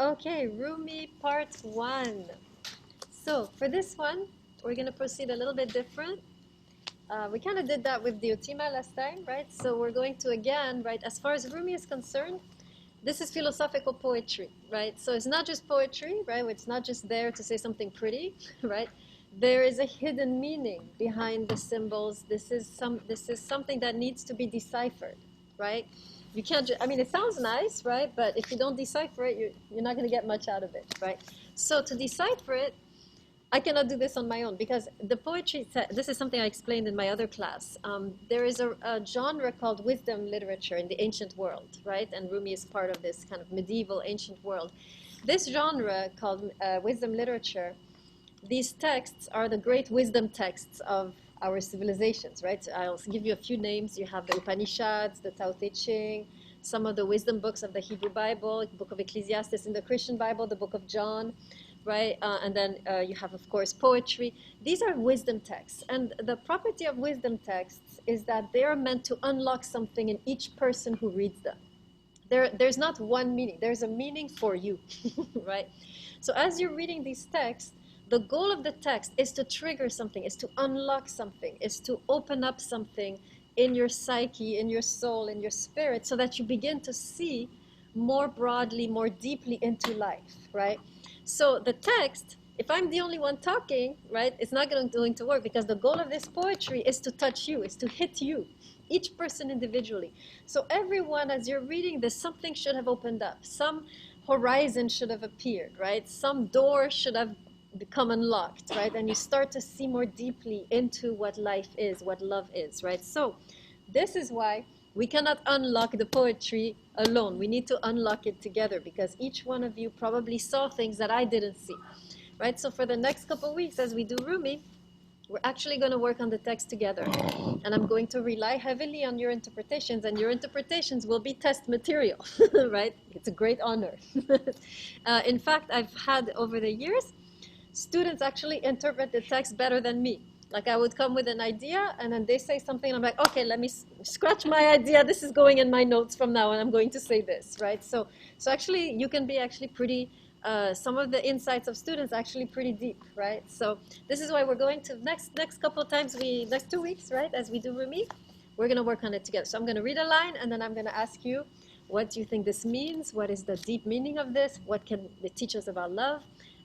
Okay, Rumi part 1. So for this one, we're going to proceed a little bit different. We kind of did that with Diotima last time, right? So we're going to again, right, as far as Rumi is concerned, this is philosophical poetry, right? So it's not just poetry, right? It's not just there to say something pretty, right? There is a hidden meaning behind the symbols. This is something that needs to be deciphered, right? You can't I mean, it sounds nice, right? But if you don't decipher it, you're not going to get much out of it, right? So to decipher it, I cannot do this on my own because the poetry, this is something I explained in my other class. There is a genre called wisdom literature in the ancient world, right? And Rumi is part of this kind of medieval ancient world. This genre called wisdom literature, these texts are the great wisdom texts of our civilizations, right? So I'll give you a few names. You have the Upanishads, the Tao Te Ching, some of the wisdom books of the Hebrew Bible, the book of Ecclesiastes in the Christian Bible, the book of John, right? And then you have, of course, poetry. These are wisdom texts. And the property of wisdom texts is that they are meant to unlock something in each person who reads them. There's not one meaning. There's a meaning for you, right? So as you're reading these texts, the goal of the text is to trigger something, is to unlock something, is to open up something in your psyche, in your soul, in your spirit, so that you begin to see more broadly, more deeply into life, right? So the text, if I'm the only one talking, right, it's not going to work because the goal of this poetry is to touch you, is to hit you, each person individually. So everyone, as you're reading this, something should have opened up. Some horizon should have appeared, right? Some door should have become unlocked, right? And you start to see more deeply into what life is, what love is, right? So this is why we cannot unlock the poetry alone. We need to unlock it together because each one of you probably saw things that I didn't see, right? So for the next couple of weeks, as we do Rumi, we're actually going to work on the text together. And I'm going to rely heavily on your interpretations, and your interpretations will be test material, right? It's a great honor. In fact, I've had over the years, students actually interpret the text better than me. Like I would come with an idea and then they say something and I'm like, okay, let me scratch my idea. This is going in my notes from now and I'm going to say this, right? So actually you can be actually pretty, some of the insights of students actually pretty deep, right? So this is why we're going to next couple of times, next 2 weeks, right? As we do Rumi, we're going to work on it together. So I'm going to read a line and then I'm going to ask you, what do you think this means? What is the deep meaning of this? What can it teach us about love?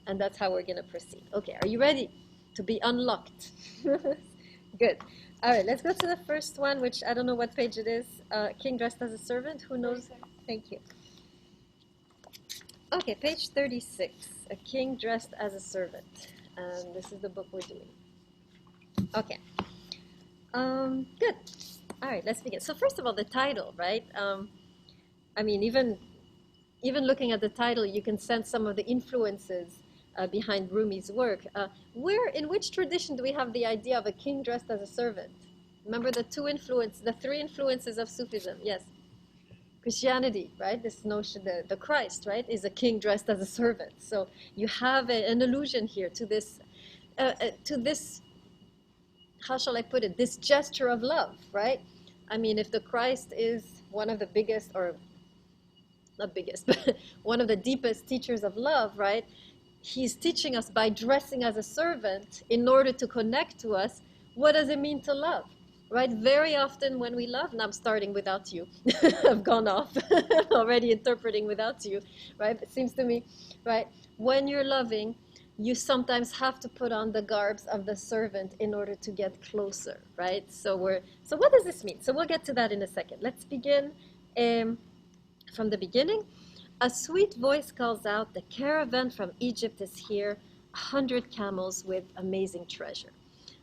And that's how we're going to proceed. Okay, are you ready to be unlocked? Good. All right, let's go to the first one, which I don't know what page it is. King dressed as a servant. Who knows? Thank you. Okay, page 36. A king dressed as a servant. And this is the book we're doing. Okay. Good. All right, let's begin. So first of all, the title, right? I mean, even looking at the title, you can sense some of the influences behind Rumi's work. In which tradition do we have the idea of a king dressed as a servant? Remember the three influences of Sufism? Yes. Christianity, right? This notion, the Christ, right, is a king dressed as a servant. So you have an allusion here to this, how shall I put it, this gesture of love, right? I mean, if the Christ is one of the biggest, or not biggest, but one of the deepest teachers of love, right? He's teaching us by dressing as a servant in order to connect to us. What does it mean to love, right? Very often when we love, and I'm starting without you, I've gone off already interpreting without you, right? It seems to me, right? When you're loving, you sometimes have to put on the garbs of the servant in order to get closer, right? So what does this mean? So we'll get to that in a second. Let's begin from the beginning. A sweet voice calls out, the caravan from Egypt is here, 100 camels with amazing treasure.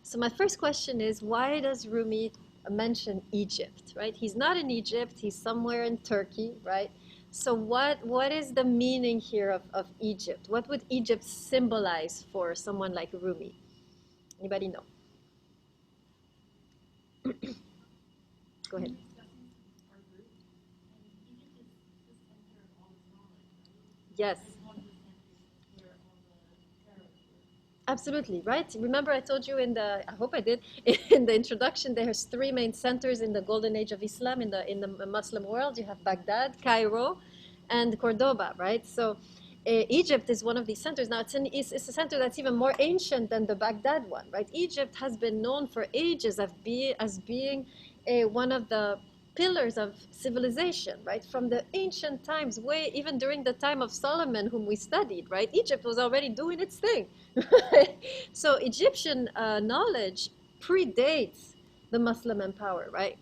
So my first question is, why does Rumi mention Egypt, right? He's not in Egypt, he's somewhere in Turkey, right? So what is the meaning here of Egypt? What would Egypt symbolize for someone like Rumi? Anybody know? Go ahead. Yes. Absolutely, right? Remember I told you I hope I did, in the introduction, there's 3 main centers in the golden age of Islam, in the Muslim world. You have Baghdad, Cairo, and Cordoba, right? So Egypt is one of these centers. Now, it's a center that's even more ancient than the Baghdad one, right? Egypt has been known for ages as being one of the pillars of civilization, right? From the ancient times, way even during the time of Solomon, whom we studied, right? Egypt was already doing its thing. Right? So Egyptian knowledge predates the Muslim empire, right?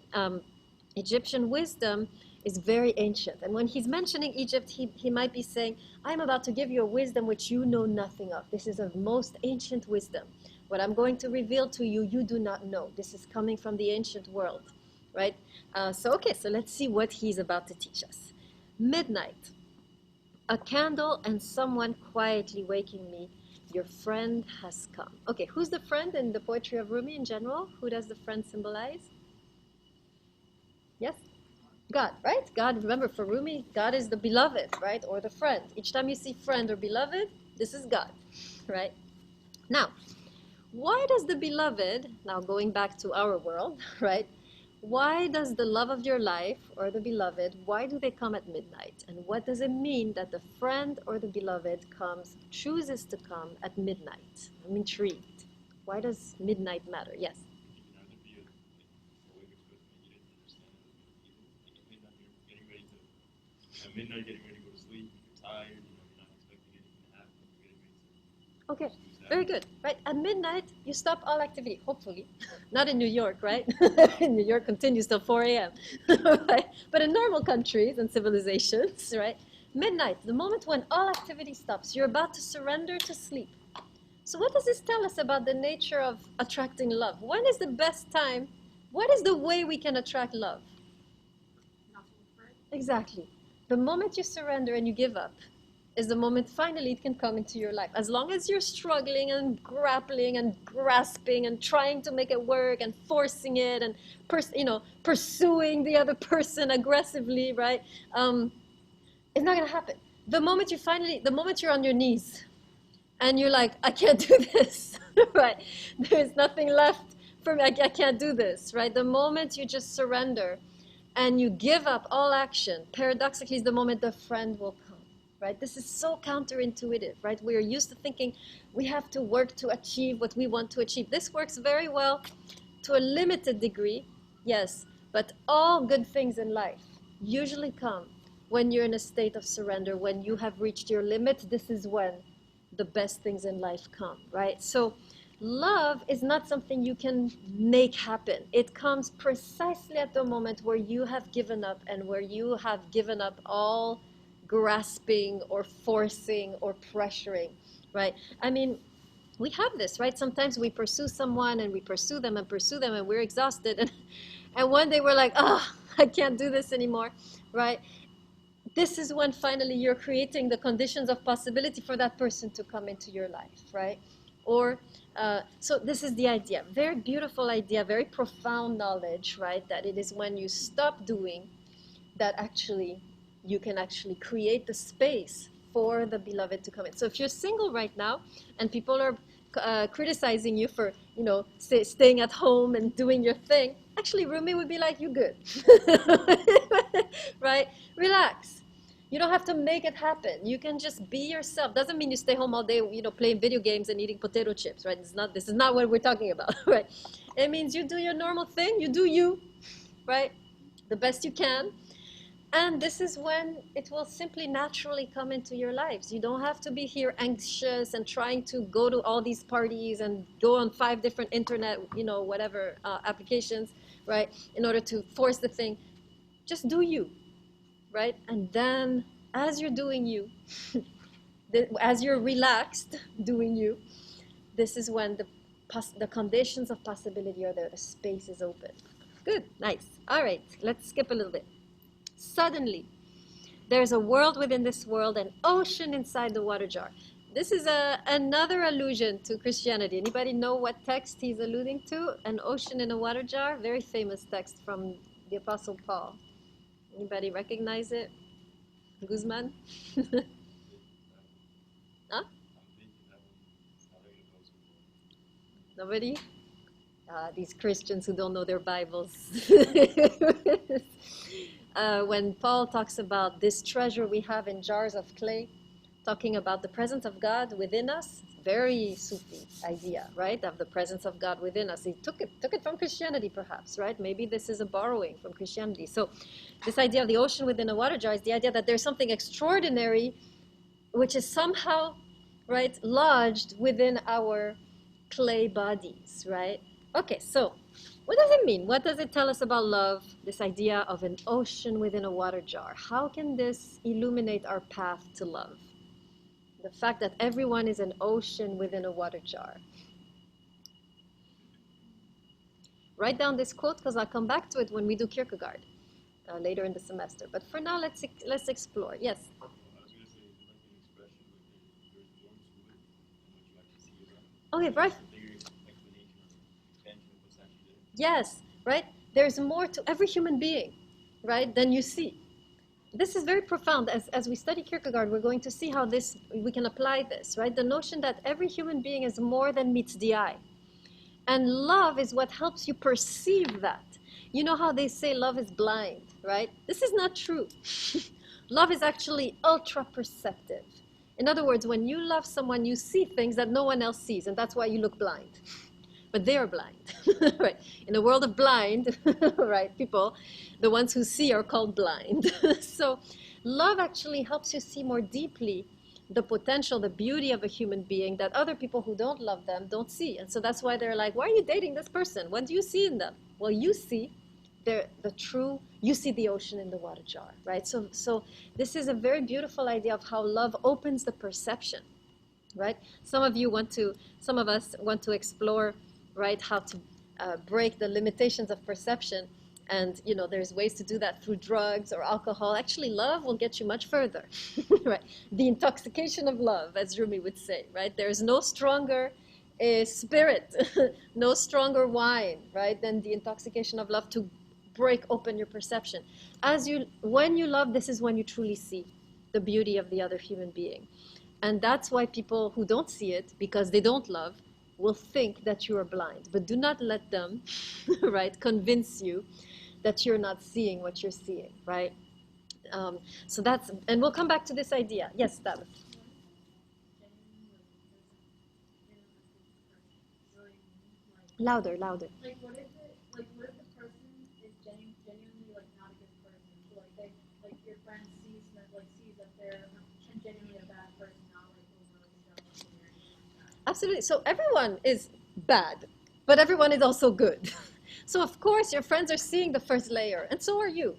Egyptian wisdom is very ancient. And when he's mentioning Egypt, he might be saying, I'm about to give you a wisdom which you know nothing of. This is of most ancient wisdom. What I'm going to reveal to you, you do not know. This is coming from the ancient world, right? So let's see what he's about to teach us. Midnight, a candle and someone quietly waking me. Your friend has come. Okay, who's the friend in the poetry of Rumi in general? Who does the friend symbolize? Yes? God, right? God, remember, for Rumi, God is the beloved, right? Or the friend. Each time you see friend or beloved, this is God, right? Now, why does the beloved, now going back to our world, right? Why does the love of your life or the beloved, why do they come at midnight? And what does it mean that the friend or the beloved chooses to come at midnight? I'm intrigued. Why does midnight matter? Yes? At midnight, getting ready to go to sleep, you're tired, you're not expecting anything to happen, you're getting ready to Okay, very good, right? At midnight, you stop all activity, hopefully. Not in New York, right? New York continues till 4 a.m. Right? But in normal countries and civilizations, right? Midnight, the moment when all activity stops, you're about to surrender to sleep. So what does this tell us about the nature of attracting love? When is the best time? What is the way we can attract love? Exactly. The moment you surrender and you give up is the moment finally it can come into your life. As long as you're struggling and grappling and grasping and trying to make it work and forcing it and pursuing the other person aggressively, right? It's not gonna happen. The moment you're on your knees and you're like, I can't do this, right? There's nothing left for me. I can't do this, right? The moment you just surrender and you give up all action, paradoxically is the moment the friend will come, right? This is so counterintuitive, right? We're used to thinking we have to work to achieve what we want to achieve. This works very well to a limited degree, yes, but all good things in life usually come when you're in a state of surrender, when you have reached your limit. This is when the best things in life come, right? So love is not something you can make happen. It comes precisely at the moment where you have given up and where you have given up all grasping or forcing or pressuring, right? I mean, we have this, right? Sometimes we pursue someone and we pursue them and we're exhausted. And one day we're like, I can't do this anymore, right? This is when finally you're creating the conditions of possibility for that person to come into your life, right? Or, so this is the idea. Very beautiful idea, very profound knowledge, right? That it is when you stop doing that actually you can actually create the space for the beloved to come in. So if you're single right now and people are criticizing you for, staying at home and doing your thing, actually Rumi would be like, you good, right? Relax. You don't have to make it happen. You can just be yourself. Doesn't mean you stay home all day, playing video games and eating potato chips, right? This is not what we're talking about, right? It means you do your normal thing, you do you, right? The best you can. And this is when it will simply naturally come into your lives. You don't have to be here anxious and trying to go to all these parties and go on 5 different internet, whatever applications, right? In order to force the thing. Just do you, right? And then as you're doing you, as you're relaxed doing you, this is when the conditions of possibility are there. The space is open. Good, nice. All right, let's skip a little bit. Suddenly, there's a world within this world, an ocean inside the water jar. This is another allusion to Christianity. Anybody know what text he's alluding to? An ocean in a water jar? Very famous text from the Apostle Paul. Anybody recognize it? Guzman? Huh? Nobody? These Christians who don't know their Bibles. When Paul talks about this treasure we have in jars of clay, talking about the presence of God within us. Very Sufi idea, right? Of the presence of God within us. He took it from Christianity, perhaps, right? Maybe this is a borrowing from Christianity. So this idea of the ocean within a water jar is the idea that there's something extraordinary which is somehow, right, lodged within our clay bodies, right? Okay, so what does it mean? What does it tell us about love? This idea of an ocean within a water jar. How can this illuminate our path to love? The fact that everyone is an ocean within a water jar. Write down this quote because I'll come back to it when we do Kierkegaard later in the semester. But for now, let's explore. Yes. I was going to say, is it like an expression, like there's more to it than what you actually see about it? Okay, right. A bigger explanation or expansion of what's actually there. Yes, right? There's more to every human being, right, than you see. This is very profound. As we study Kierkegaard, we're going to see how we can apply this, right? The notion that every human being is more than meets the eye. And love is what helps you perceive that. You know how they say love is blind, right? This is not true. Love is actually ultra perceptive. In other words, when you love someone, you see things that no one else sees, and that's why you look blind. But they are blind, right? In a world of blind, right, people, the ones who see are called blind. So love actually helps you see more deeply the potential, the beauty of a human being that other people who don't love them don't see. And so that's why they're like, why are you dating this person? What do you see in them? Well, you see you see the ocean in the water jar, right? So this is a very beautiful idea of how love opens the perception, right? Some of us want to explore, right, how to break the limitations of perception. And, there's ways to do that through drugs or alcohol. Actually, love will get you much further, right? The intoxication of love, as Rumi would say, right? There's no stronger spirit, no stronger wine, right, than the intoxication of love to break open your perception. When you love, this is when you truly see the beauty of the other human being. And that's why people who don't see it, because they don't love, will think that you are blind. But do not let them, right, convince you that you're not seeing what you're seeing, right? And we'll come back to this idea. Yes, David. Louder, louder. Like, what if the person is genuinely like not a good person? So like your friend sees that they're genuinely a bad person, not like overly jealous or anything like that. Absolutely. So everyone is bad, but everyone is also good. So of course your friends are seeing the first layer, and so are you.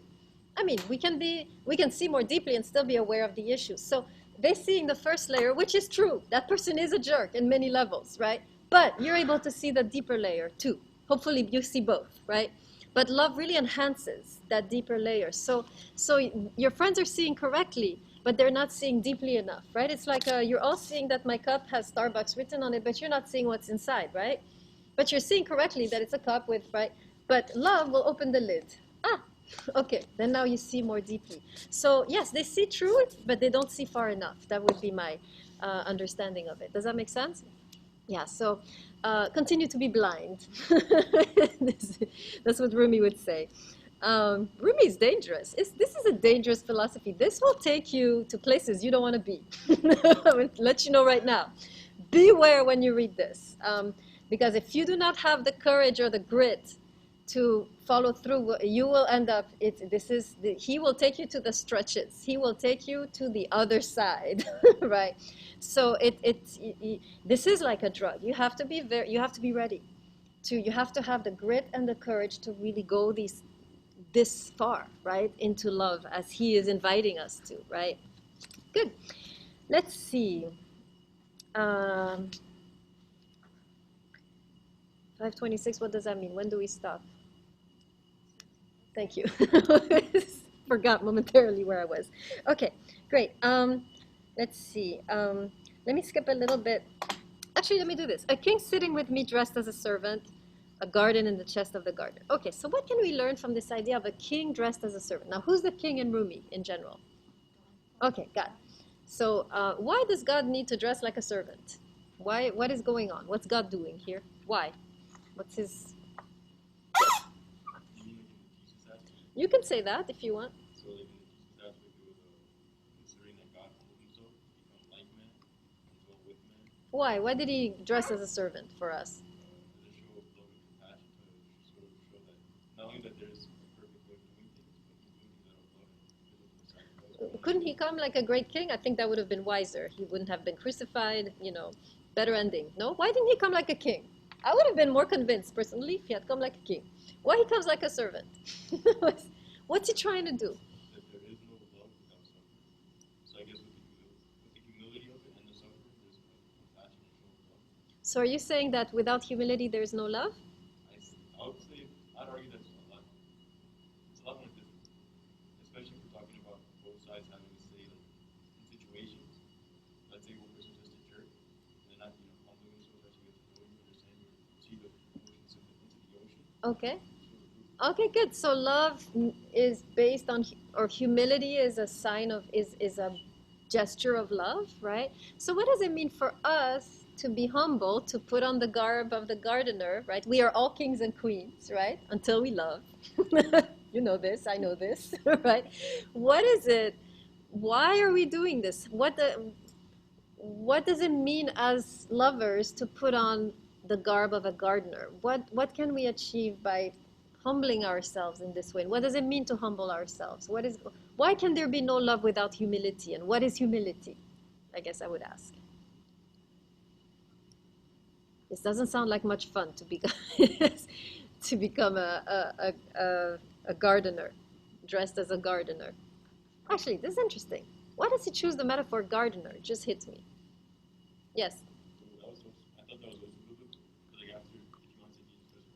I mean, we can see more deeply and still be aware of the issues. So they're seeing the first layer, which is true. That person is a jerk in many levels, right? But you're able to see the deeper layer too. Hopefully you see both, right? But love really enhances that deeper layer. So your friends are seeing correctly, but they're not seeing deeply enough, right? It's like you're all seeing that my cup has Starbucks written on it, but you're not seeing what's inside, right? But you're seeing correctly that it's a cup with, right? But love will open the lid. Okay, then now you see more deeply. So yes, they see through it, but they don't see far enough. That would be my understanding of it. Does that make sense? Yeah, so continue to be blind. That's what Rumi would say. Rumi is dangerous. This is a dangerous philosophy. This will take you to places you don't want to be. I will let you know right now. Beware when you read this. Because if you do not have the courage or the grit to follow through, you will end up, he will take you to the stretches. He will take you to the other side, right? So this is like a drug. You have to be ready you have to have the grit and the courage to really go this far, right, into love as he is inviting us to, right? Good. Let's see. 5:26, what does that mean? When do we stop? Thank you. Forgot momentarily where I was. Okay, great. Let's see. Let me skip a little bit. Actually, let me do this. A king sitting with me dressed as a servant, a garden in the chest of the gardener. Okay, so what can we learn from this idea of a king dressed as a servant? Now, who's the king in Rumi in general? Okay, God. So why does God need to dress like a servant? Why? What is going on? What's God doing here? Why? What's his... You mean like in the Jesus aspect? You can say that if you want. So like in the Jesus aspect, it was considering that God humbled himself to become like Why? Why did he dress as a servant for us? As a show of love and compassion to sort of show that not only that there's a perfect way of doing things, but he's doing things out of love and because of the sacrifice. Couldn't he come like a great king? I think that would have been wiser. He wouldn't have been crucified, better ending. No? Why didn't he come like a king? I would have been more convinced personally if he had come like a king. Why he comes like a servant? What's he trying to do? That there is no love without suffering. So I guess with the humility of it and the suffering, there's a compassion and show of love. So are you saying that without humility there's no love? I would say, I'd argue that it's a lot more difficult. Especially if we're talking about both sides having to say, like, in situations, let's say one person's just a jerk, and they're not, humbling themselves as you get to know you, understand you, see the emotions into the ocean. Okay. Okay, good. So love is based on, or humility is a sign of, is a gesture of love, right? So what does it mean for us to be humble, to put on the garb of the gardener, right? We are all kings and queens, right? Until we love. You know this, I know this, right? What is it? Why are we doing this? What does it mean as lovers to put on the garb of a gardener? What can we achieve by humbling ourselves in this way? What does it mean to humble ourselves? Why can there be no love without humility? And what is humility? I guess I would ask. This doesn't sound like much fun to become to become a gardener, dressed as a gardener. Actually, this is interesting. Why does he choose the metaphor gardener? It just hits me. Yes. So I thought that was also good, because like after, if you want to say Jesus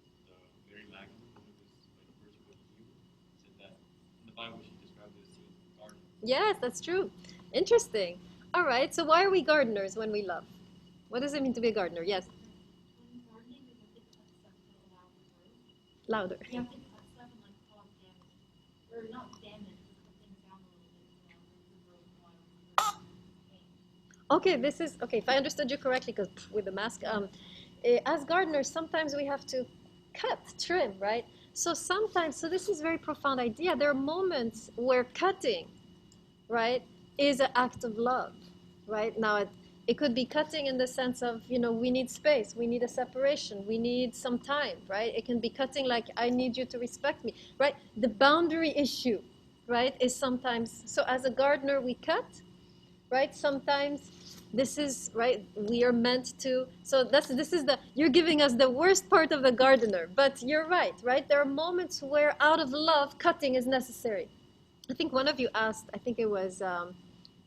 resurrected, the very Magdalene, one of his like virtue that he healed, said that in the Bible she described it as seeing a garden. Yes, that's true. Interesting. All right. So why are we gardeners when we love? What does it mean to be a gardener? Yes. When gardening, you have to cut stuff to allow the growth. Louder. You have to cut stuff and like cause damage, or not damage, but cut things down a little bit to allow them to grow and allow them to pain. Okay, this is okay. If I understood you correctly, because with the mask, as gardeners, sometimes we have to cut, trim, right? So sometimes, so this is a very profound idea. There are moments where cutting, right, is an act of love, right? Now, it could be cutting in the sense of, we need space, we need a separation, we need some time, right? It can be cutting like, I need you to respect me, right? The boundary issue, right, is sometimes, so as a gardener, we cut, right? Sometimes this is, right, we are meant to, so you're giving us the worst part of the gardener, but you're right? There are moments where out of love, cutting is necessary. I think one of you asked, I think it was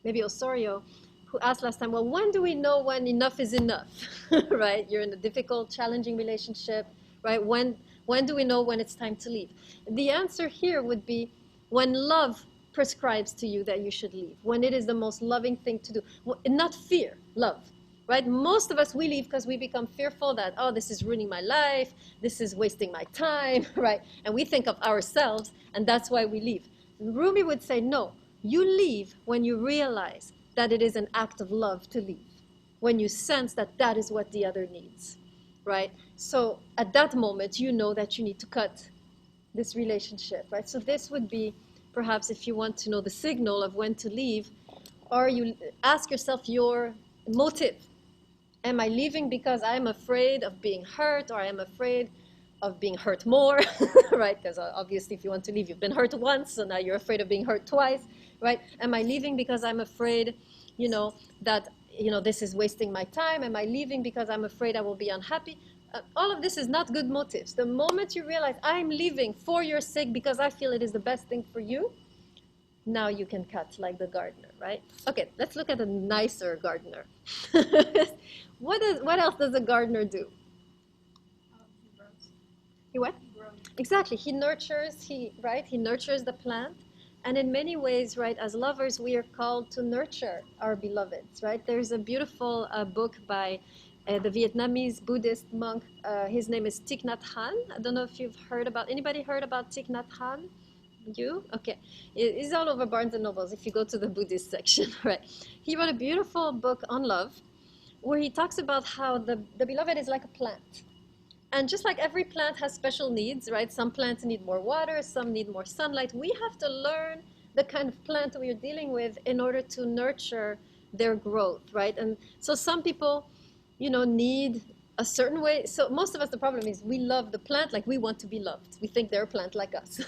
maybe Osorio, who asked last time, well, when do we know when enough is enough, right? You're in a difficult, challenging relationship, right? When do we know when it's time to leave? The answer here would be when love prescribes to you that you should leave, when it is the most loving thing to do, not fear, love, right? Most of us, we leave because we become fearful that, oh, this is ruining my life, this is wasting my time, right? And we think of ourselves, and that's why we leave. Rumi would say, no, you leave when you realize that it is an act of love to leave, when you sense that that is what the other needs, right? So at that moment, you know that you need to cut this relationship, right? So this would be, perhaps if you want to know the signal of when to leave, or you ask yourself your motive. Am I leaving because I'm afraid of being hurt, or I am afraid of being hurt more, right? Because obviously if you want to leave, you've been hurt once, so now you're afraid of being hurt twice, right? Am I leaving because I'm afraid, that, this is wasting my time? Am I leaving because I'm afraid I will be unhappy? All of this is not good motives. The moment you realize I'm leaving for your sake because I feel it is the best thing for you, now you can cut like the gardener, right? Okay, let's look at a nicer gardener. What else does a gardener do? He grows. He what? He grows. Exactly. He nurtures, right? He nurtures the plant. And in many ways, right, as lovers, we are called to nurture our beloveds, right? There's a beautiful book by the Vietnamese Buddhist monk. His name is Thich Nhat Hanh. I don't know if you've anybody heard about Thich Nhat Hanh? You? Okay. It's all over Barnes and Nobles if you go to the Buddhist section, right? He wrote a beautiful book on love where he talks about how the beloved is like a plant. And just like every plant has special needs, right? Some plants need more water, some need more sunlight. We have to learn the kind of plant we are dealing with in order to nurture their growth, right? And so some people, need a certain way. So most of us, the problem is we love the plant like we want to be loved. We think they're a plant like us,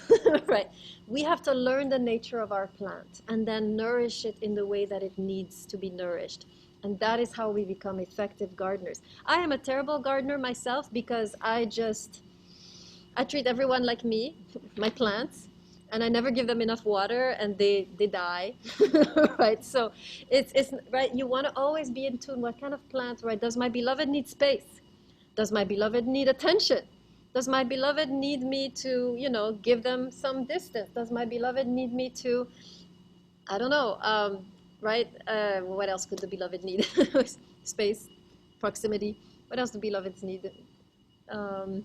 right? We have to learn the nature of our plant and then nourish it in the way that it needs to be nourished. And that is how we become effective gardeners. I am a terrible gardener myself because I treat everyone like me, my plants, and I never give them enough water and they die, right? So it's right, you want to always be in tune. What kind of plant, right? Does my beloved need space? Does my beloved need attention? Does my beloved need me to, give them some distance? Does my beloved need me to, I don't know, right? What else could the beloved need? Space, proximity. What else do beloveds need? Um,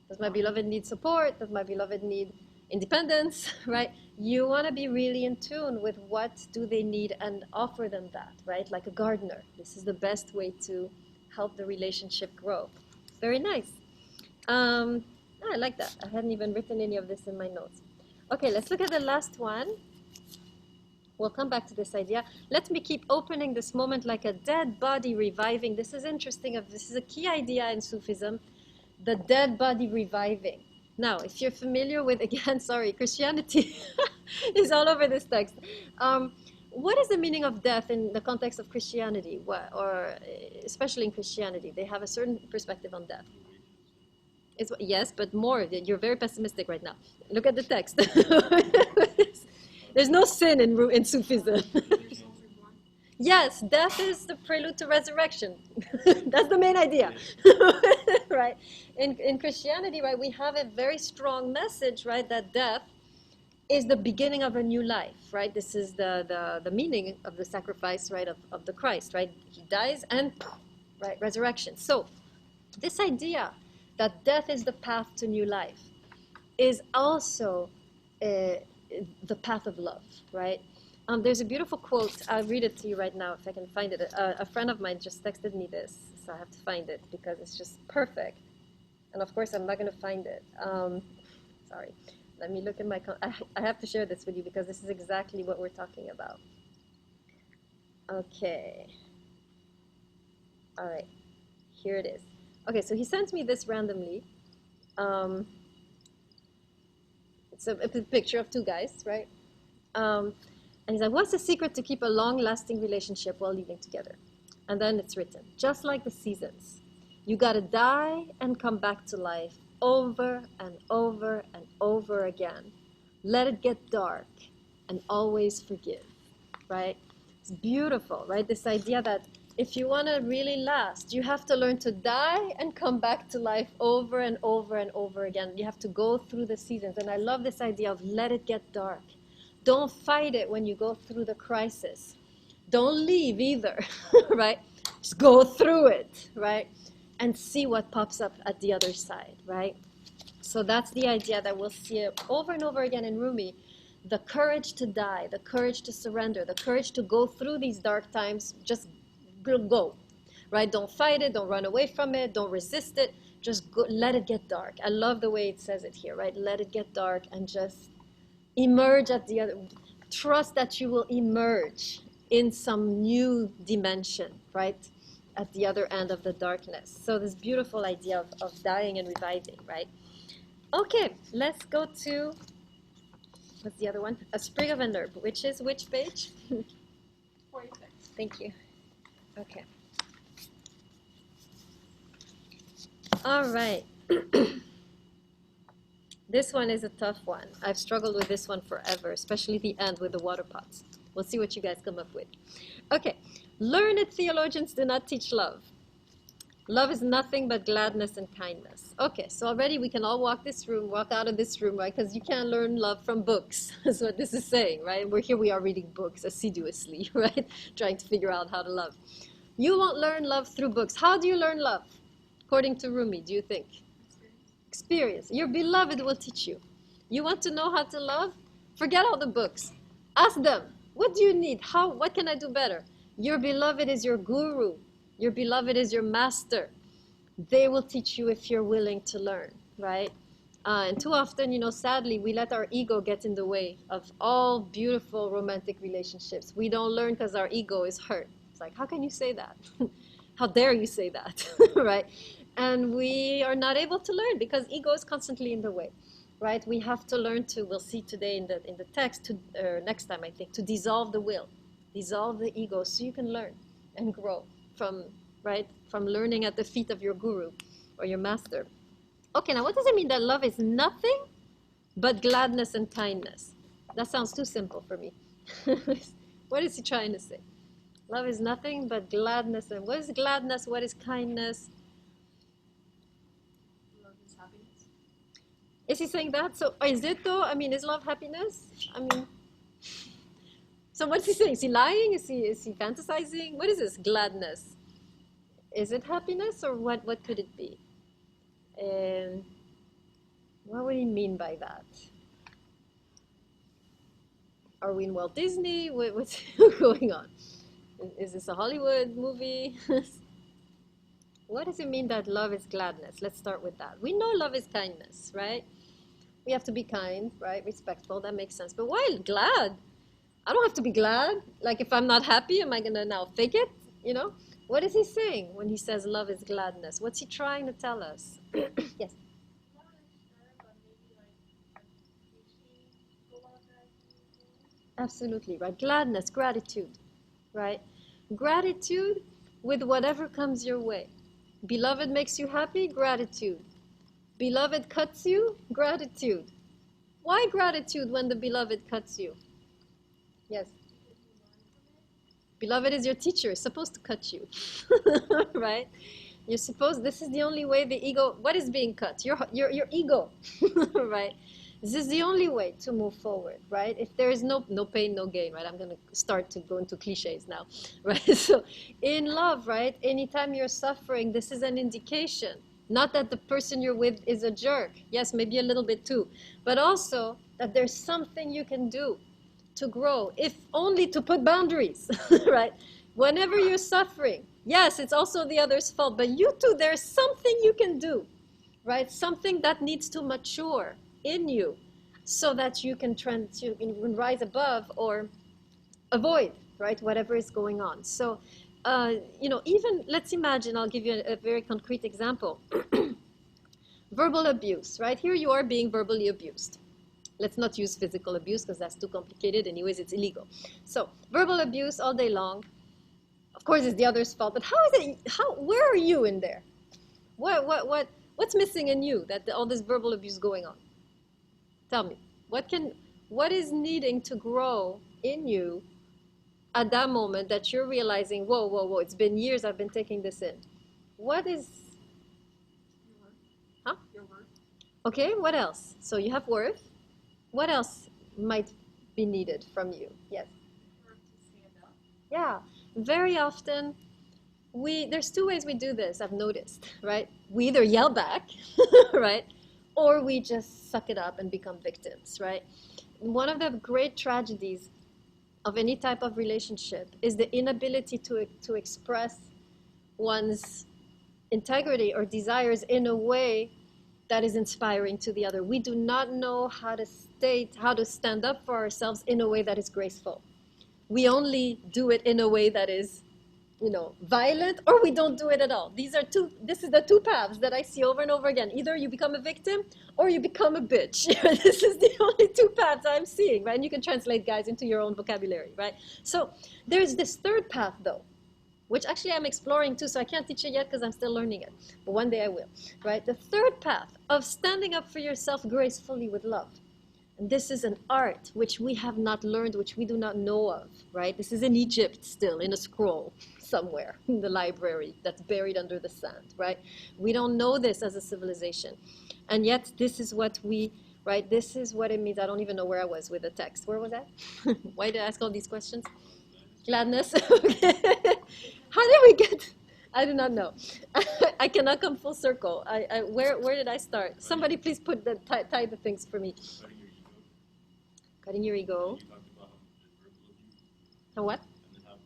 does my beloved need support? Does my beloved need independence, right? You want to be really in tune with what do they need and offer them that, right? Like a gardener. This is the best way to help the relationship grow. Very nice. I like that. I hadn't even written any of this in my notes. Okay, let's look at the last one. We'll come back to this idea. Let me keep opening this moment like a dead body reviving. This is interesting. This is a key idea in Sufism, the dead body reviving. Now, if you're familiar with, again, sorry, Christianity is all over this text. What is the meaning of death in the context of Christianity, or especially in Christianity? They have a certain perspective on death. Yes, but more. You're very pessimistic right now. Look at the text. There's no sin in Sufism. Yes, death is the prelude to resurrection. That's the main idea, right? In Christianity, right, we have a very strong message, right, that death is the beginning of a new life, right? This is the meaning of the sacrifice, right, of the Christ, right? He dies and, right, resurrection. So this idea that death is the path to new life is also the path of love, right? There's a beautiful quote. I'll read it to you right now if I can find it. A friend of mine just texted me this, so I have to find it because it's just perfect. And of course, I'm not going to find it. Sorry. Let me look in my... I have to share this with you because this is exactly what we're talking about. Okay. All right. Here it is. Okay, so he sent me this randomly. It's a picture of two guys, right? And he's like, what's the secret to keep a long-lasting relationship while living together? And then it's written, just like the seasons, you got to die and come back to life over and over and over again. Let it get dark and always forgive, right? It's beautiful, right? This idea that if you want to really last, you have to learn to die and come back to life over and over and over again. You have to go through the seasons. And I love this idea of let it get dark. Don't fight it when you go through the crisis. Don't leave either, right? Just go through it, right? And see what pops up at the other side, right? So that's the idea that we'll see it over and over again in Rumi. The courage to die, the courage to surrender, the courage to go through these dark times, just go, right? Don't fight it, don't run away from it, don't resist it, just go, let it get dark. I love the way it says it here, right? Let it get dark and just emerge at the other, trust that you will emerge in some new dimension, right? At the other end of the darkness. So this beautiful idea of dying and reviving, right? Okay, let's go to, what's the other one? A sprig of an herb, which is which page? 46. Thank you. Okay. All right. This one is a tough one. I've struggled with this one forever, especially the end with the water pots. We'll see what you guys come up with. Okay. Learned theologians do not teach love. Love is nothing but gladness and kindness. Okay, so already we can all walk out of this room, right? Because you can't learn love from books. That's what this is saying, right? We are reading books assiduously, right? Trying to figure out how to love. You won't learn love through books. How do you learn love? According to Rumi, do you think? Experience. Your beloved will teach you. You want to know how to love? Forget all the books. Ask them, what do you need? What can I do better? Your beloved is your guru. Your beloved is your master. They will teach you if you're willing to learn, right? And too often, sadly, we let our ego get in the way of all beautiful romantic relationships. We don't learn because our ego is hurt, It's like, how can you say that? How dare you say that, right? And we are not able to learn because ego is constantly in the way, right? We have to learn to, we'll see today in the text, next time I think, to dissolve the will, dissolve the ego so you can learn and grow from, right, from learning at the feet of your guru or your master. Okay, now what does it mean that love is nothing but gladness and kindness? That sounds too simple for me. What is he trying to say? Love is nothing but gladness. And what is gladness? What is kindness? Love is happiness. Is he saying that? So is it though? I mean, is love happiness? I mean, so what's he saying? Is he lying? Is he fantasizing? What is this gladness? Is it happiness or what could it be? And what would he mean by that? Are we in Walt Disney? What's going on? Is this a Hollywood movie? What does it mean that love is gladness? Let's start with that. We know love is kindness, right? We have to be kind, right? Respectful, that makes sense. But why glad? I don't have to be glad. Like if I'm not happy, am I gonna now fake it? You know? What is he saying when he says love is gladness? What's he trying to tell us? Yes. Not really sure, but maybe like appreciate the love that you do. Absolutely, right? Gladness, gratitude, right? Gratitude with whatever comes your way. Beloved makes you happy, gratitude. Beloved cuts you, gratitude. Why gratitude when the beloved cuts you? Yes. Beloved is your teacher, it's supposed to cut you, right? You're supposed, this is the only way the ego, what is being cut? Your ego, right? This is the only way to move forward, right? If there is no pain, no gain, right? I'm going to start to go into cliches now, right? So in love, right? Anytime you're suffering, this is an indication. Not that the person you're with is a jerk. Yes, maybe a little bit too. But also that there's something you can do to grow, if only to put boundaries, right? Whenever you're suffering, yes, it's also the other's fault, but you too, there's something you can do, right? Something that needs to mature in you so that you can rise above or avoid, right, whatever is going on. So, even let's imagine, I'll give you a very concrete example. Verbal abuse, right? Here you are being verbally abused. Let's not use physical abuse because that's too complicated. Anyways, it's illegal. So verbal abuse all day long. Of course, it's the other's fault. But how is it? Where are you in there? What's missing in you that all this verbal abuse going on? Tell me. What is needing to grow in you at that moment that you're realizing, whoa, whoa, whoa, it's been years I've been taking this in. What is, Your worth. huh? Your worth. Okay, what else? So you have worth. What else might be needed from you? Yes. Worth to stand up. Yeah. Very often, there's two ways we do this, I've noticed, right? We either yell back, right? Or we just suck it up and become victims, right? One of the great tragedies of any type of relationship is the inability to express one's integrity or desires in a way that is inspiring to the other. We do not know how to stand up for ourselves in a way that is graceful. We only do it in a way that is, violent, or we don't do it at all. This is the two paths that I see over and over again. Either you become a victim or you become a bitch. This is the only two paths I'm seeing, right? And you can translate, guys, into your own vocabulary, right? So there's this third path, though, which actually I'm exploring too, so I can't teach it yet because I'm still learning it. But one day I will, right? The third path of standing up for yourself gracefully with love. And this is an art which we have not learned, which we do not know of, right? This is in Egypt still, in a scroll somewhere in the library that's buried under the sand, right? We don't know this as a civilization. And yet this is what right? This is what it means. I don't even know where I was with the text. Where was I? Why did I ask all these questions? Gladness. Okay. How did we get? I do not know. I cannot come full circle. Where did I start? Somebody please put tie the things for me. Cutting your ego. Cutting your ego. You talked about how there's verbal abuse. How what? And then how it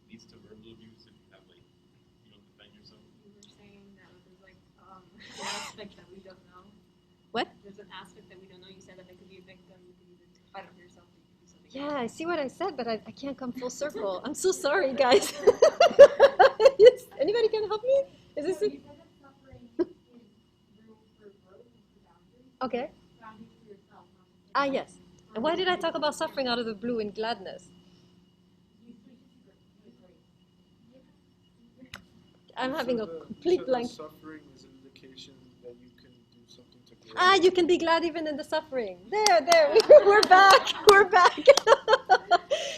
leads to verbal abuse if you have you don't defend yourself. You were saying that there's like an aspect that we don't know. What? There's an aspect that we don't know. You said that there could be a victim. You could either fight for yourself or you could do something Yeah, I see what I said, but I can't come full circle. I'm so sorry, guys. Anybody can help me? Is this So it? you said that suffering is room for growth and for boundaries. Okay. Boundaries for yourself, not just Ah, yes. And why did I talk about suffering out of the blue and gladness? you switch it to grace. I'm having a So complete the blank. suffering is an indication that you can do something to grow. Ah, you can be glad even in the suffering. There, we're back, we're back.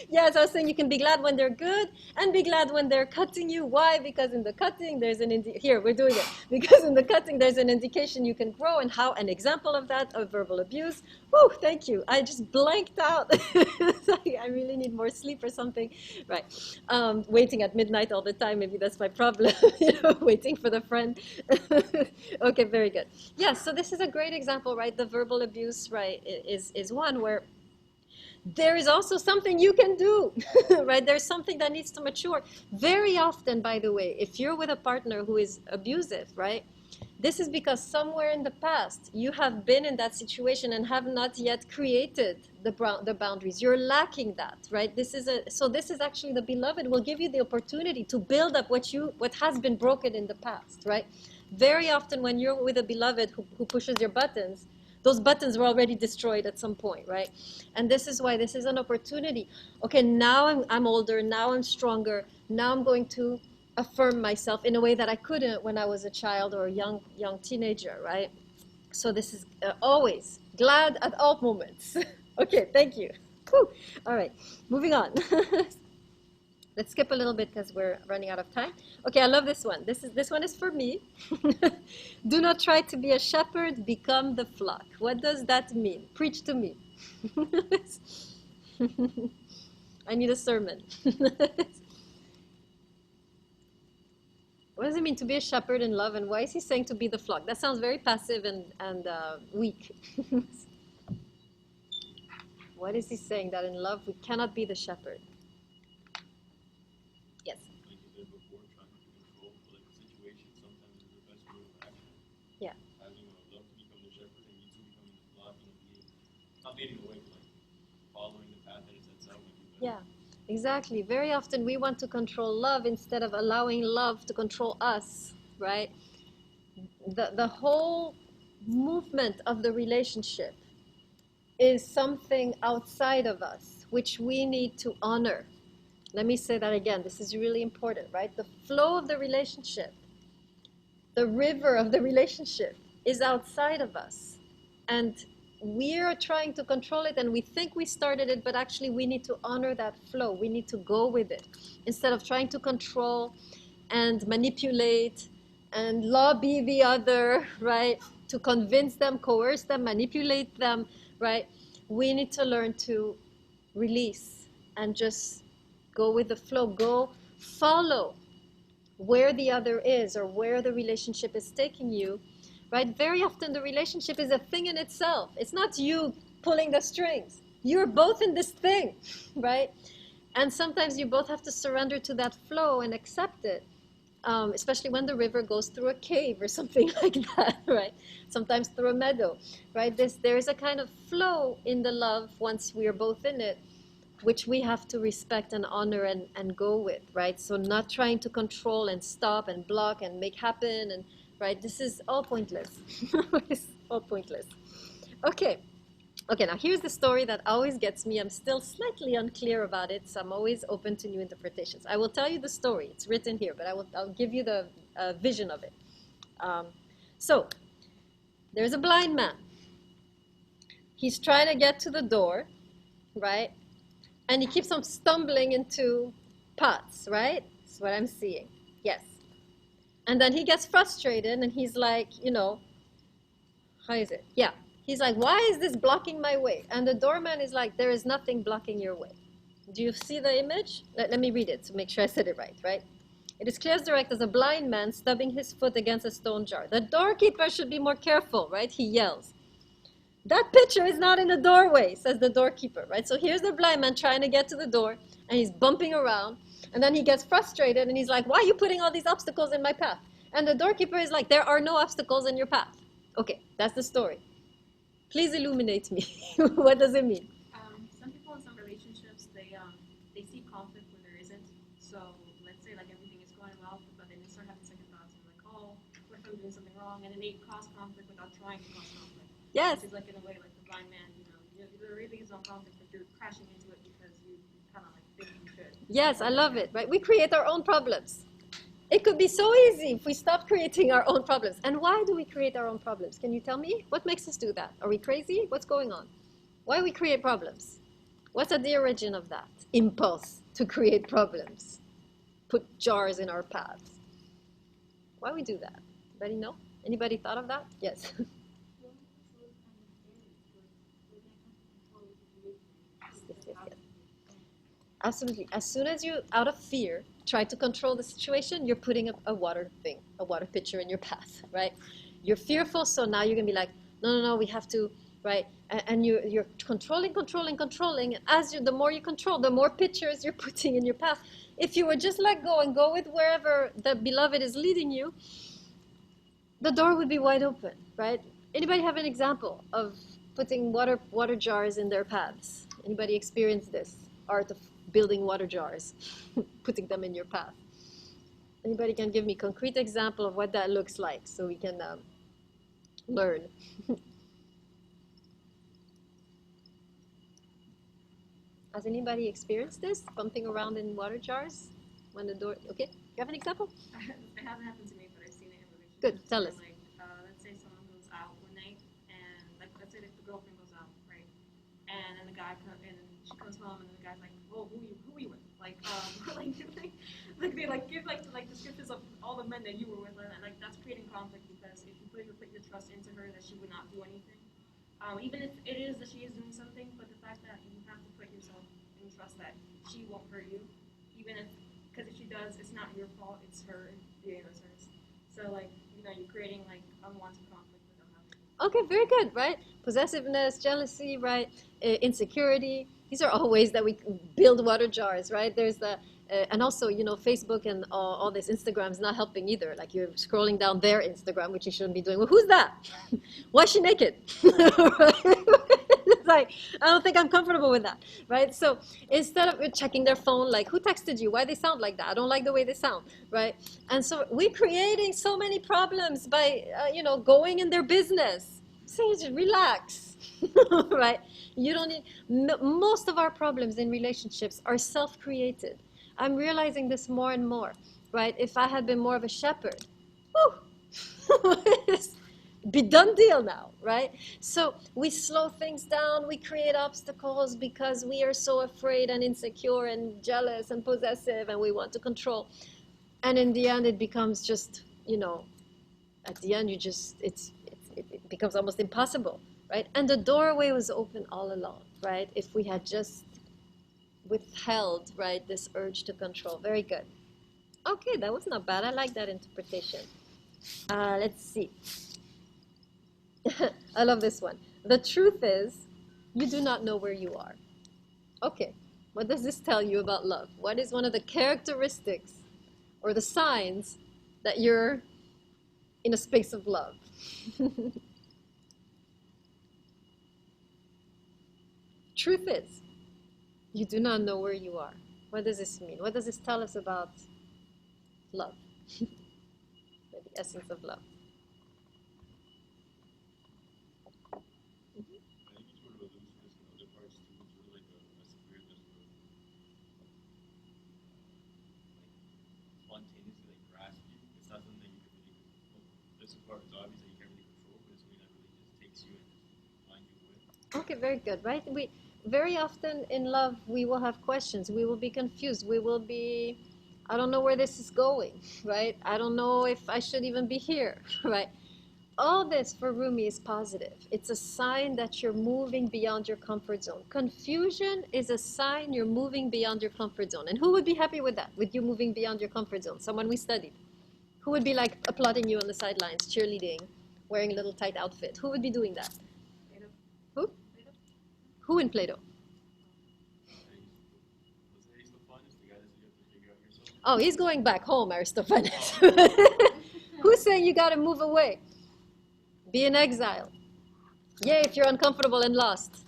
Yes, I was saying you can be glad when they're good and be glad when they're cutting you. Why? Because in the cutting, there's here, we're doing it. Because in the cutting, there's an indication you can grow, and how an example of that, of verbal abuse. Whew, thank you. I just blanked out. I really need more sleep or something. Right. Waiting at midnight all the time, maybe that's my problem. Waiting for the friend. Okay, very good. Yes, so this is a great example, right? The verbal abuse, right, is one where there is also something you can do, right? There's something that needs to mature. Very often, by the way, if you're with a partner who is abusive, right? This is because somewhere in the past you have been in that situation and have not yet created the boundaries. You're lacking that, right? So this is actually the beloved will give you the opportunity to build up what has been broken in the past, right? Very often when you're with a beloved who pushes your buttons, those buttons were already destroyed at some point, right? And this is why this is an opportunity. Okay, now I'm older, now I'm stronger, now I'm going to affirm myself in a way that I couldn't when I was a child or a young teenager, right? So this is always glad at all moments. Okay, thank you. Whew. All right, moving on. Let's skip a little bit because we're running out of time. Okay, I love this one. This one is for me. Do not try to be a shepherd, become the flock. What does that mean? Preach to me. I need a sermon. What does it mean to be a shepherd in love, and why is he saying to be the flock? That sounds very passive and weak. What is he saying? That in love we cannot be the shepherd? Yes. Like you said before, trying to control like the situation sometimes is the best way of action. Yeah. Having love to become the shepherd and you two becoming the flock, not leading away, but like following the path that it sets out. Yeah, exactly. Very often we want to control love instead of allowing love to control us, right? The whole movement of the relationship is something outside of us, which we need to honor. Let me say that again. This is really important, right? The flow of the relationship, the river of the relationship is outside of us. And we're trying to control it and we think we started it, but actually we need to honor that flow. We need to go with it instead of trying to control and manipulate and lobby the other, right? To convince them, coerce them, manipulate them, right? We need to learn to release and just go with the flow, go follow where the other is or where the relationship is taking you, right? Very often the relationship is a thing in itself. It's not you pulling the strings. You're both in this thing, right? And sometimes you both have to surrender to that flow and accept it, especially when the river goes through a cave or something like that, right? Sometimes through a meadow, right? There is a kind of flow in the love once we are both in it, which we have to respect and honor and go with, right? So not trying to control and stop and block and make happen, and right, this is all pointless. It's all pointless. Okay, now here's the story that always gets me. I'm still slightly unclear about it, so I'm always open to new interpretations. I will tell you the story. It's written here, but I'll give you the vision of it. So there's a blind man. He's trying to get to the door, right? And he keeps on stumbling into pots, right? That's what I'm seeing. Yes. And then he gets frustrated and he's like, how is it? Yeah. He's like, why is this blocking my way? And the doorman is like, there is nothing blocking your way. Do you see the image? Let me read it to make sure I said it right? It is clear as direct as a blind man stubbing his foot against a stone jar. The doorkeeper should be more careful, right? He yells. That pitcher is not in the doorway, says the doorkeeper, right? So here's the blind man trying to get to the door, and he's bumping around, and then he gets frustrated, and he's like, why are you putting all these obstacles in my path? And the doorkeeper is like, there are no obstacles in your path. Okay, that's the story. Please illuminate me. What does it mean? Some people in some relationships they see conflict where there isn't. So let's say like everything is going well, but then they start having second thoughts and like, oh, what if I'm doing something wrong? And then they cause conflict without trying to cause conflict. Yes. Which is like in a way like the blind man, there really is no conflict, but you're crashing into it because you kind of like think you should. Yes, I love it, right? We create our own problems. It could be so easy if we stop creating our own problems. And why do we create our own problems? Can you tell me? What makes us do that? Are we crazy? What's going on? Why we create problems? What's at the origin of that impulse to create problems? Put jars in our paths. Why we do that? Anybody know? Anybody thought of that? Yes. Absolutely. As soon as you, out of fear, try to control the situation, you're putting a water thing, a water pitcher in your path, right? You're fearful, so now you're going to be like, no, we have to, right? And you're controlling. And the more you control, the more pitchers you're putting in your path. If you would just let go and go with wherever the beloved is leading you, the door would be wide open, right? Anybody have an example of putting water jars in their paths? Anybody experience this art of building water jars, putting them in your path? Anybody can give me a concrete example of what that looks like so we can learn? Has anybody experienced this, bumping around in water jars when the door, okay? You have an example? It hasn't happened to me, but I've seen it in relationships. Good, tell us. Like, let's say someone goes out one night, and like, let's say the girlfriend goes out, right? And then the guy comes, and she comes home, and the guy's like, "Whoa, who you with?" Like, like they like give like descriptions of all the men that you were with, and like that's creating conflict because if you put your trust into her, that she would not do anything. Even if it is that she is doing something, but the fact that you have to put yourself in trust that she won't hurt you, even if, because if she does, it's not your fault, it's her doing it hers. So like, you're creating like unwanted conflict with them. Okay, very good, right? Possessiveness, jealousy, right? Insecurity. These are all ways that we build water jars, right? There's the, and also, Facebook and all this Instagram is not helping either. Like you're scrolling down their Instagram, which you shouldn't be doing. Well, who's that? Why is she naked? It's like, I don't think I'm comfortable with that, right? So instead of checking their phone, like who texted you? Why they sound like that? I don't like the way they sound, right? And so we're creating so many problems by, going in their business. Say, just relax, right? You don't need, most of our problems in relationships are self-created. I'm realizing this more and more, right? If I had been more of a shepherd, be done deal now, right? So we slow things down, we create obstacles because we are so afraid and insecure and jealous and possessive and we want to control. And in the end, it becomes just, at the end, it becomes almost impossible, right? And the doorway was open all along, right? If we had just withheld, right, this urge to control. Very good. Okay, that was not bad. I like that interpretation. Let's see. I love this one. The truth is, you do not know where you are. Okay, what does this tell you about love? What is one of the characteristics or the signs that you're in a space of love? Truth is, you do not know where you are. What does this mean? What does this tell us about love? The essence of love. I think you sort of allude to this in other parts too. It's sort of like a spirit that's sort of like spontaneously like grasp you. It's not something you can really. Well, this part is obvious that you can't really control, but it's something that really just takes you and just finds you away. Okay, very good, right? We very often in love we will have questions. We will be confused. We will be, I don't know where this is going, right? I don't know if I should even be here, right? All this for Rumi is positive. It's a sign that you're moving beyond your comfort zone. Confusion is a sign you're moving beyond your comfort zone. And who would be happy with that, with you moving beyond your comfort zone? Someone we studied. Who would be like applauding you on the sidelines, cheerleading, wearing a little tight outfit? Who would be doing that? Who? Who in Plato? Oh, he's going back home, Aristophanes. Who's saying you got to move away? Be in exile. Yay, if you're uncomfortable and lost.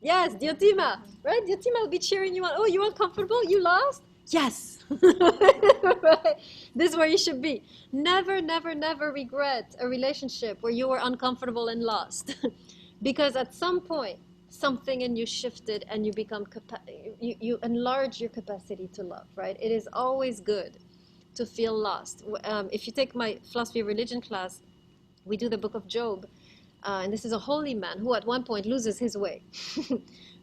Yes, Diotima, right? Diotima will be cheering you on. Oh, you uncomfortable? You lost? Yes. Right? This is where you should be. Never, never, never regret a relationship where you were uncomfortable and lost. Because at some point, something in you shifted and you become you enlarge your capacity to love, right? It is always good to feel lost. If you take my philosophy of religion class, we do the book of Job, and this is a holy man who at one point loses his way,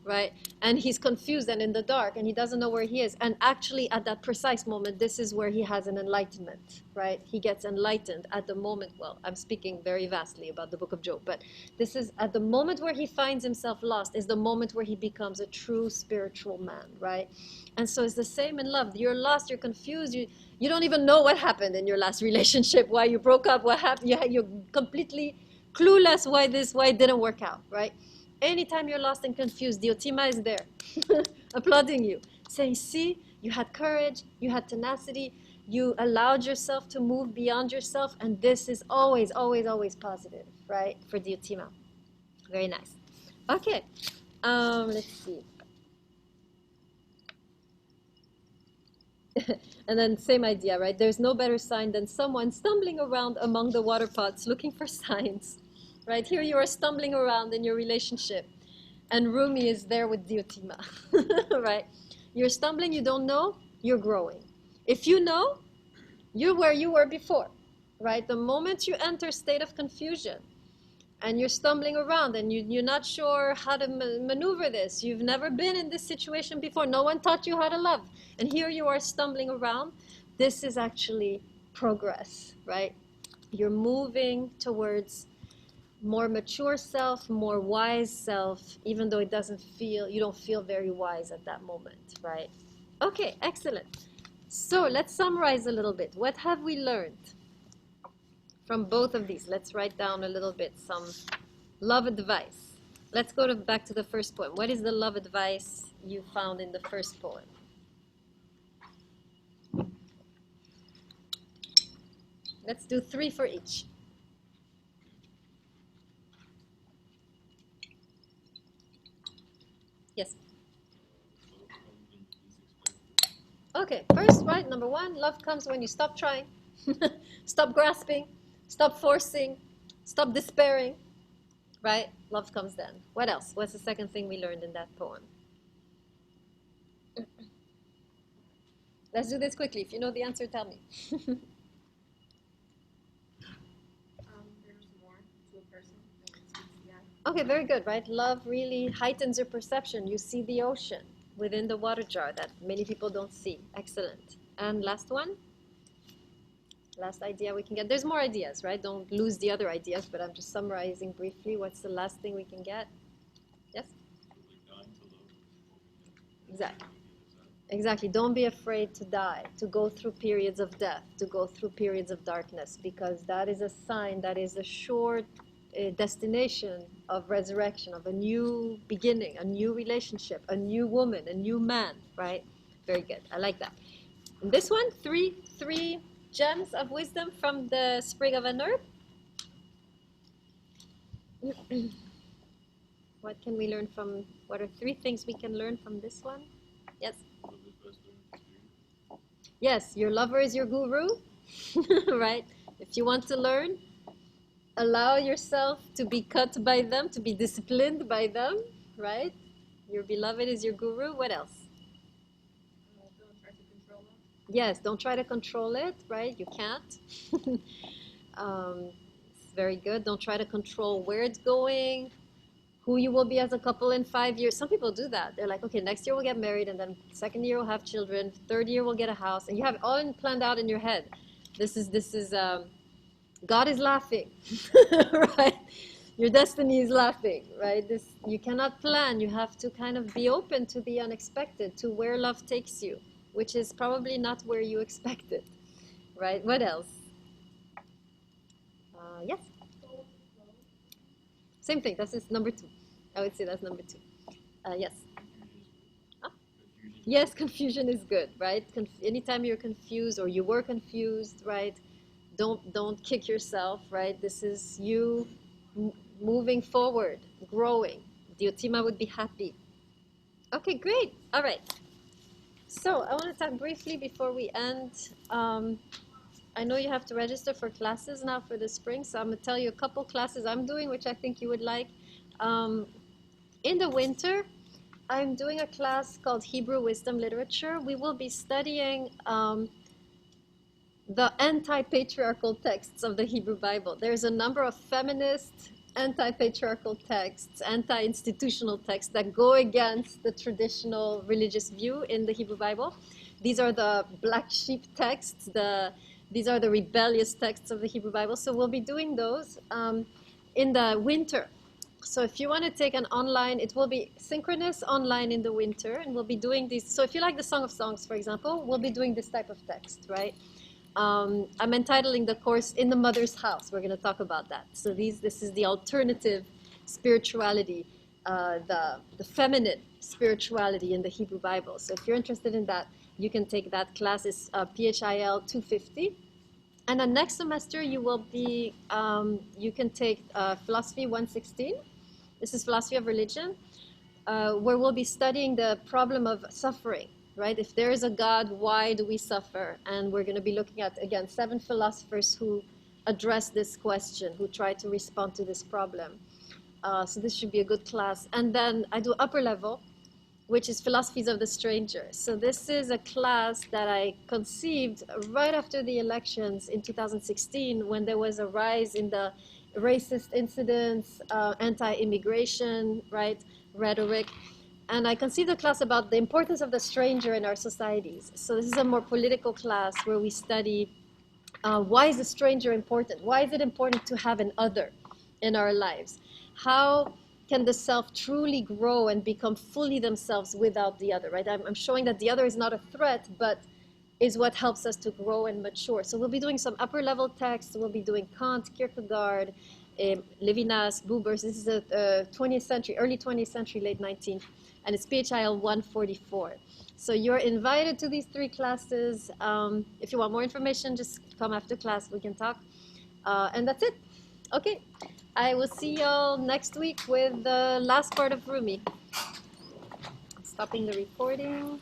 right? And he's confused and in the dark and he doesn't know where he is. And actually, at that precise moment, this is where he has an enlightenment, right? He gets enlightened at the moment. Well, I'm speaking very vastly about the book of Job, but this is at the moment where he finds himself lost, is the moment where he becomes a true spiritual man, right? And so it's the same in love. You're lost, you're confused, you don't even know what happened in your last relationship, why you broke up, what happened. You're completely clueless why it didn't work out, right? Anytime you're lost and confused, Diotima is there, applauding you, saying, see, you had courage, you had tenacity, you allowed yourself to move beyond yourself, and this is always, always, always positive, right, for Diotima. Very nice. Okay, let's see. And then same idea, right? There's no better sign than someone stumbling around among the water pots looking for signs, right? Here you are stumbling around in your relationship, and Rumi is there with Diotima, right? You're stumbling, you don't know, you're growing. If you know, you're where you were before, right? The moment you enter state of confusion, and you're stumbling around and you're not sure how to maneuver this. You've never been in this situation before. No one taught you how to love. And here you are stumbling around. This is actually progress, right? You're moving towards more mature self, more wise self, even though you don't feel very wise at that moment, right? Okay, excellent. So let's summarize a little bit. What have we learned from both of these? Let's write down a little bit some love advice. Let's go back to the first poem. What is the love advice you found in the first poem? Let's do 3 for each. Yes. Okay, first, right, number 1, love comes when you stop trying, stop grasping, stop forcing, stop despairing, right? Love comes then. What else? What's the second thing we learned in that poem? Let's do this quickly. If you know the answer, tell me. There's more to a person than what meets the eye. Okay, very good, right? Love really heightens your perception. You see the ocean within the water jar that many people don't see. Excellent. And last one? Last idea we can get. There's more ideas, right? Don't lose the other ideas, but I'm just summarizing briefly. What's the last thing we can get? Yes? Exactly. Exactly. Don't be afraid to die, to go through periods of death, to go through periods of darkness, because that is a sign, that is a short destination of resurrection, of a new beginning, a new relationship, a new woman, a new man, right? Very good. I like that. And this one, three gems of wisdom from the sprig of an herb. What can we learn from, what are 3 things we can learn from this one? Yes? Yes, your lover is your guru, right? If you want to learn, allow yourself to be cut by them, to be disciplined by them, right? Your beloved is your guru. What else? Don't try to control it. Yes, don't try to control it, right? You can't. It's very good. Don't try to control where it's going, who you will be as a couple in 5 years. Some people do that. They're like, okay, next year we'll get married, and then second year we'll have children, third year we'll get a house, and you have it all planned out in your head. This is God is laughing, right? Your destiny is laughing, right? This, you cannot plan. You have to kind of be open to the unexpected, to where love takes you, which is probably not where you expected, right? What else? Yes. Same thing. This is number 2. I would say that's number 2. Yes. Huh? Yes, confusion is good, right? Anytime you're confused or you were confused, right? Don't kick yourself, right? This is you moving forward, growing. Diotima would be happy. Okay, great. All right. So I want to talk briefly before we end. I know you have to register for classes now for the spring, so I'm going to tell you a couple classes I'm doing, which I think you would like. In the winter, I'm doing a class called Hebrew Wisdom Literature. We will be studying the anti-patriarchal texts of the Hebrew Bible. There's a number of feminist, anti-patriarchal texts, anti-institutional texts that go against the traditional religious view in the Hebrew Bible. These are the black sheep texts, these are the rebellious texts of the Hebrew Bible. So we'll be doing those in the winter. So if you want to take an online, it will be synchronous online in the winter, and we'll be doing these. So if you like the Song of Songs, for example, we'll be doing this type of text, right? I'm entitling the course In the Mother's House. We're going to talk about that. So this is the alternative spirituality, the feminine spirituality in the Hebrew Bible. So if you're interested in that, you can take that class. It's PHIL 250. And then next semester, you can take Philosophy 116. This is Philosophy of Religion, where we'll be studying the problem of suffering, right? If there is a God, why do we suffer? And we're going to be looking at, again, 7 philosophers who address this question, who try to respond to this problem. So this should be a good class. And then I do upper level, which is Philosophies of the Stranger. So this is a class that I conceived right after the elections in 2016, when there was a rise in the racist incidents, anti-immigration, right, rhetoric. And I conceived a class about the importance of the stranger in our societies. So this is a more political class where we study why is the stranger important? Why is it important to have an other in our lives? How can the self truly grow and become fully themselves without the other, right? I'm showing that the other is not a threat, but is what helps us to grow and mature. So we'll be doing some upper level texts. We'll be doing Kant, Kierkegaard, Levinas, Buber. This is a 20th century, early 20th century, late 19th, and it's PHIL 144. So you're invited to these 3 classes. If you want more information, just come after class. We can talk. And that's it. Okay. I will see y'all next week with the last part of Rumi. Stopping the recording.